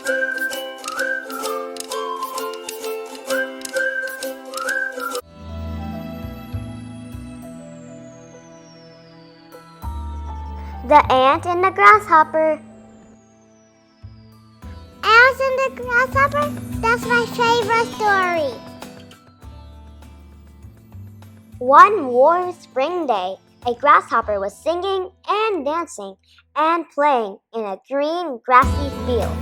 The Ant and the Grasshopper. Ants and the Grasshopper? That's my favorite story. One warm spring day, a grasshopper was singing and dancing and playing in a green grassy field.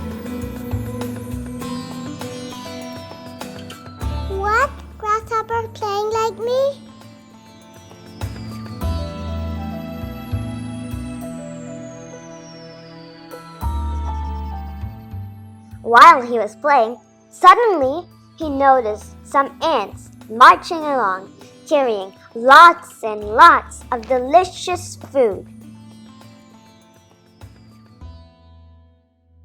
What? Grasshopper playing like me? While he was playing, suddenly he noticed some ants marching along, carrying lots and lots of delicious food.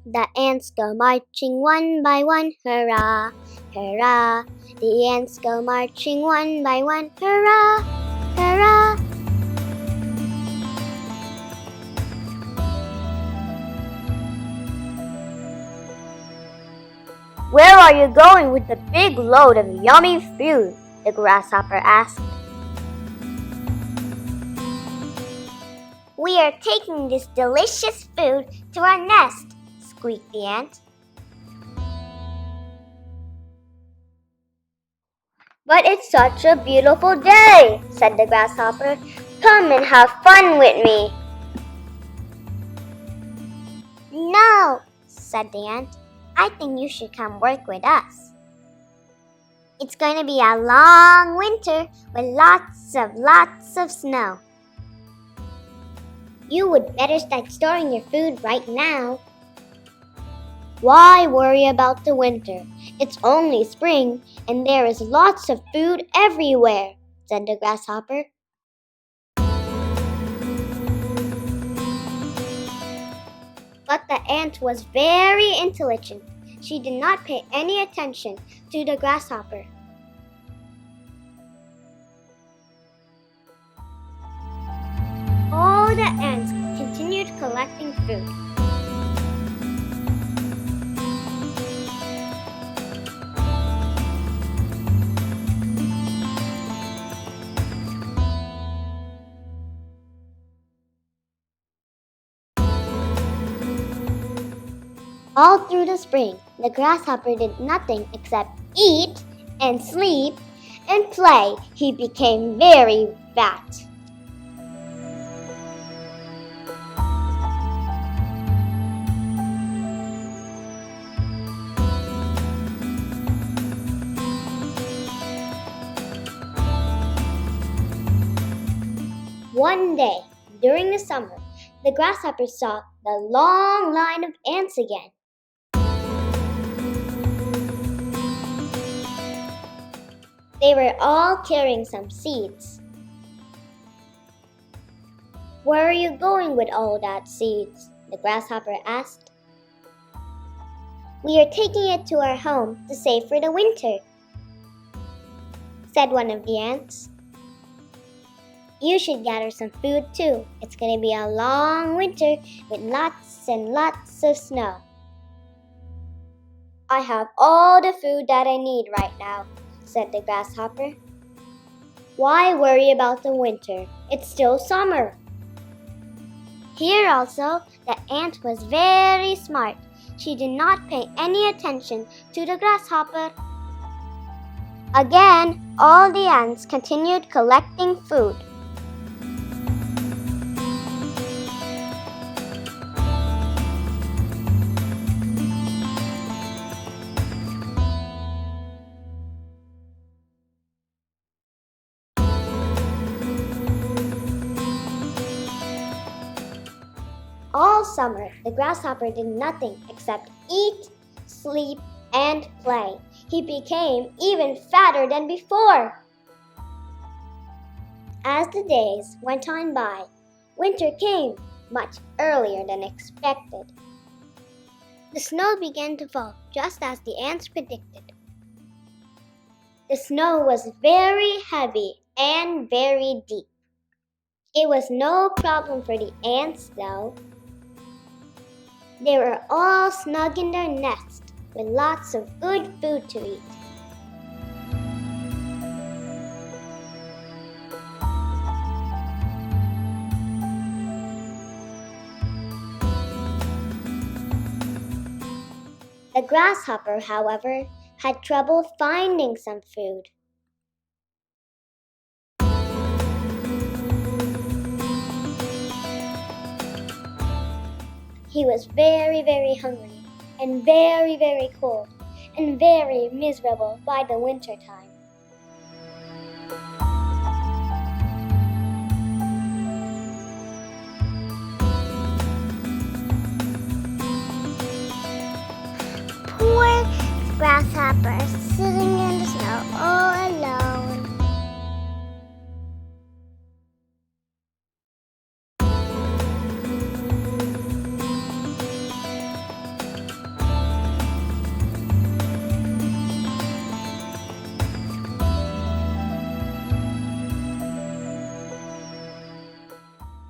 The ants go marching one by one, hurrah, hurrah. The ants go marching one by one, hurrah, hurrah. Where are you going with the big load of yummy food? The grasshopper asked. We are taking this delicious food to our nest, squeaked the ant. But it's such a beautiful day, said the grasshopper. Come and have fun with me. No, said the ant. I think you should come work with us. It's going to be a long winter with lots of snow. You would better start storing your food right now. Why worry about the winter? It's only spring and there is lots of food everywhere, said the grasshopper. But the ant was very intelligent. She did not pay any attention to the grasshopper. All the ants continued collecting food. All through the spring, the grasshopper did nothing except eat and sleep and play. He became very fat. One day, during the summer, the grasshopper saw the long line of ants again. They were all carrying some seeds. Where are you going with all that seeds? The grasshopper asked. We are taking it to our home to save for the winter, said one of the ants. You should gather some food too. It's going to be a long winter with lots and lots of snow. I have all the food that I need right now, said the grasshopper. Why worry about the winter? It's still summer. Here also, the ant was very smart. She did not pay any attention to the grasshopper. Again, all the ants continued collecting food. All summer, the grasshopper did nothing except eat, sleep, and play. He became even fatter than before. As the days went on by, winter came much earlier than expected. The snow began to fall just as the ants predicted. The snow was very heavy and very deep. It was no problem for the ants, though. They were all snug in their nest with lots of good food to eat. The grasshopper, however, had trouble finding some food. He was very, very hungry and very, very cold and very miserable by the winter time. Poor grasshopper sitting in the snow all alone.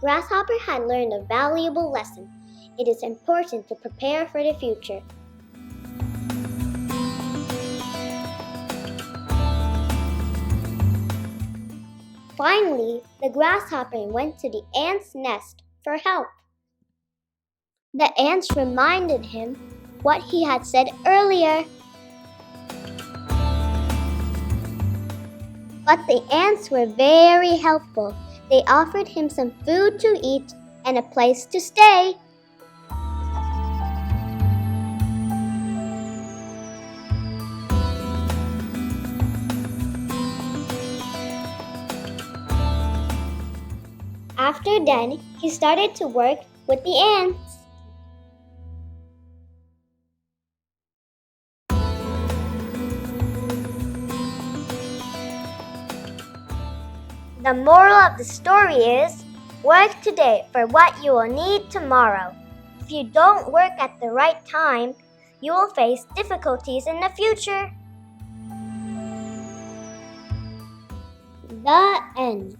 Grasshopper had learned a valuable lesson. It is important to prepare for the future. Finally, the grasshopper went to the ant's nest for help. The ants reminded him what he had said earlier. But the ants were very helpful. They offered him some food to eat and a place to stay. After then, he started to work with the ants. The moral of the story is, work today for what you will need tomorrow. If you don't work at the right time, you will face difficulties in the future. The end.